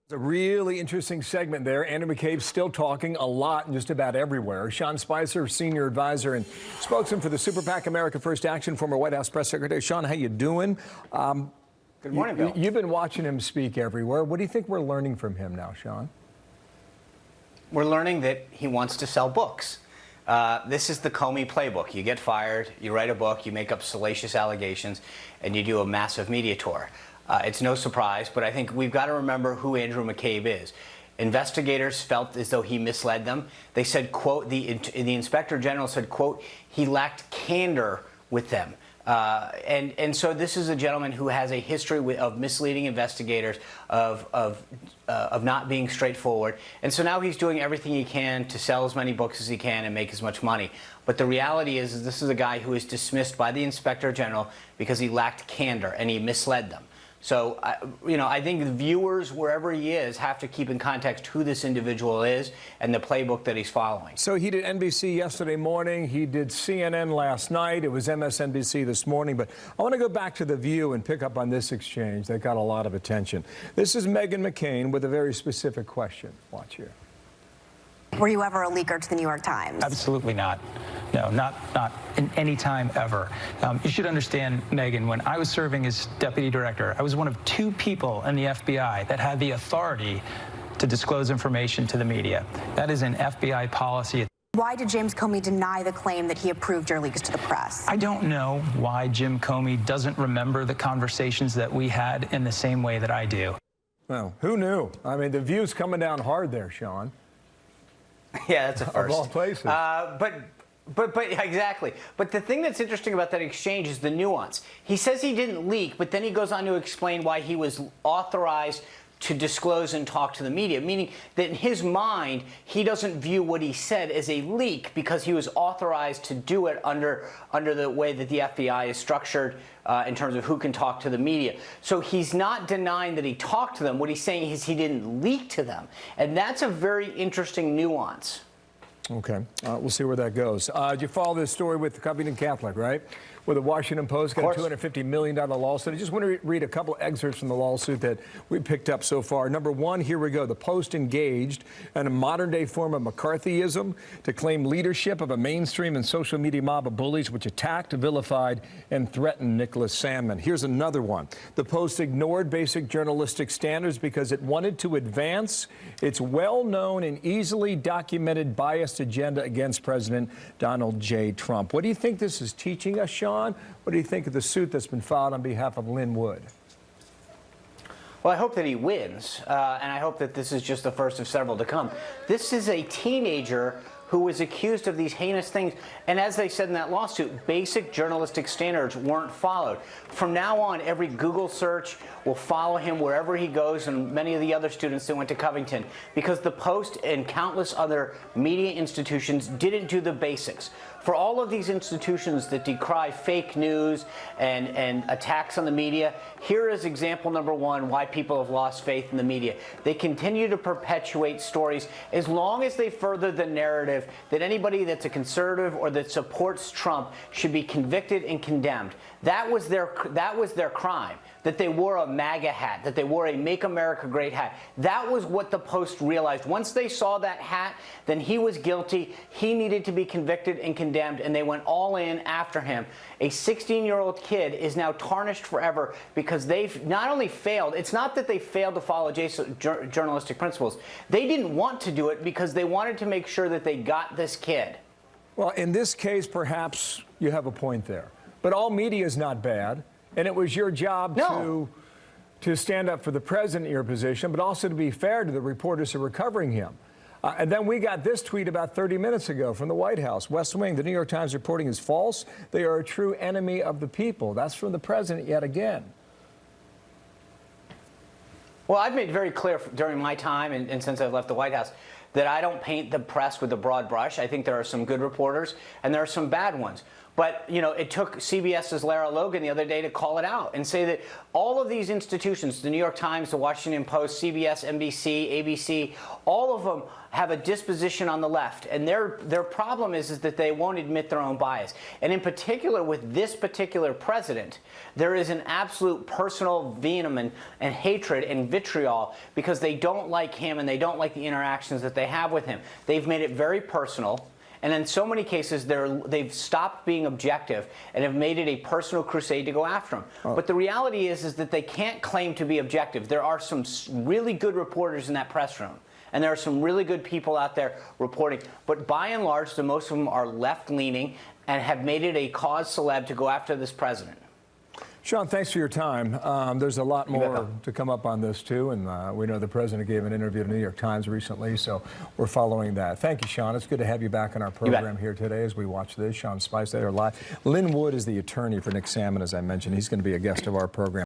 It's a really interesting segment there. Andrew McCabe still talking a lot and just about everywhere. Sean Spicer, senior advisor and spokesman for the Super PAC America First Action, former White House press secretary. Sean, how you doing? Good morning, Bill. You've been watching him speak everywhere. What do you think we're learning from him now, Sean? We're learning that he wants to sell books. This is the Comey playbook. You get fired, you write a book, you make up salacious allegations, and you do a massive media tour. It's no surprise, but I think we've got to remember who Andrew McCabe is. Investigators felt as though he misled them. They said, quote, the inspector general said, quote, he lacked candor with them. And so this is a gentleman who has a history of misleading investigators, of not being straightforward. And so now he's doing everything he can to sell as many books as he can and make as much money. But the reality is this is a guy who is dismissed by the inspector general because he lacked candor and he misled them. So, I think the viewers, wherever he is, have to keep in context who this individual is and the playbook that he's following. So he did NBC yesterday morning. He did CNN last night. It was MSNBC this morning. But I want to go back to The View and pick up on this exchange that got a lot of attention. This is Meghan McCain with a very specific question. Watch here. Were you ever a leaker to the New York Times? Absolutely not. No, not in any time ever. You should understand, Meghan, when I was serving as deputy director, I was one of 2 people in the FBI that had the authority to disclose information to the media. That is an FBI policy. Why did James Comey deny the claim that he approved your leaks to the press? I don't know why Jim Comey doesn't remember the conversations that we had in the same way that I do. Well, who knew? I mean, The View's coming down hard there, Sean. Yeah, that's a first. Of all places. But exactly. But the thing that's interesting about that exchange is the nuance. He says he didn't leak, but then he goes on to explain why he was authorized to disclose and talk to the media, meaning that in his mind, he doesn't view what he said as a leak because he was authorized to do it under the way that the FBI is structured in terms of who can talk to the media. So he's not denying that he talked to them. What he's saying is he didn't leak to them. And that's a very interesting nuance. Okay. We'll see where that goes. Did you follow this story with the Covington Catholic, right? Where the Washington Post got a $250 million lawsuit. I just want to read a couple excerpts from the lawsuit that we picked up so far. Number 1, here we go. The Post engaged in a modern-day form of McCarthyism to claim leadership of a mainstream and social media mob of bullies which attacked, vilified, and threatened Nicholas Sandmann. Here's another one. The Post ignored basic journalistic standards because it wanted to advance its well-known and easily documented biased agenda against President Donald J. Trump. What do you think this is teaching us, Sean? What do you think of the suit that's been filed on behalf of Lynn Wood? Well, I hope that he wins, and I hope that this is just the first of several to come. This is a teenager who was accused of these heinous things, and as they said in that lawsuit, basic journalistic standards weren't followed. From now on, every Google search will follow him wherever he goes, and many of the other students that went to Covington, because the Post and countless other media institutions didn't do the basics. For all of these institutions that decry fake news and attacks on the media, here is example number 1 why people have lost faith in the media. They continue to perpetuate stories as long as they further the narrative that anybody that's a conservative or that supports Trump should be convicted and condemned. That was their crime, that they wore a MAGA hat, that they wore a Make America Great hat. That was what the Post realized. Once they saw that hat, then he was guilty. He needed to be convicted and condemned, and they went all in after him. A 16-year-old kid is now tarnished forever because they've not only failed, it's not that they failed to follow journalistic principles. They didn't want to do it because they wanted to make sure that they got this kid. Well, in this case, perhaps you have a point there. But all media is not bad, and it was your job to stand up for the president in your position, but also to be fair to the reporters who were covering him. And then we got this tweet about 30 minutes ago from the White House. West Wing, the New York Times reporting is false. They are a true enemy of the people. That's from the president yet again. Well, I've made very clear during my time and since I've left the White House that I don't paint the press with a broad brush. I think there are some good reporters and there are some bad ones. But, you know, it took CBS's Lara Logan the other day to call it out and say that all of these institutions, the New York Times, the Washington Post, CBS, NBC, ABC, all of them have a disposition on the left. And their problem is that they won't admit their own bias. And in particular, with this particular president, there is an absolute personal venom and hatred and vitriol because they don't like him and they don't like the interactions that they have with him. They've made it very personal. And in so many cases, they've stopped being objective and have made it a personal crusade to go after him. But the reality is that they can't claim to be objective. There are some really good reporters in that press room. And there are some really good people out there reporting. But by and large, the most of them are left-leaning and have made it a cause celeb to go after this president. Sean, thanks for your time. There's a lot more to come up on this, too, and we know the president gave an interview to the New York Times recently, so we're following that. Thank you, Sean. It's good to have you back on our program here today as we watch this. Sean Spicer live. Lynn Wood is the attorney for Nick Salmon, as I mentioned. He's going to be a guest of our program.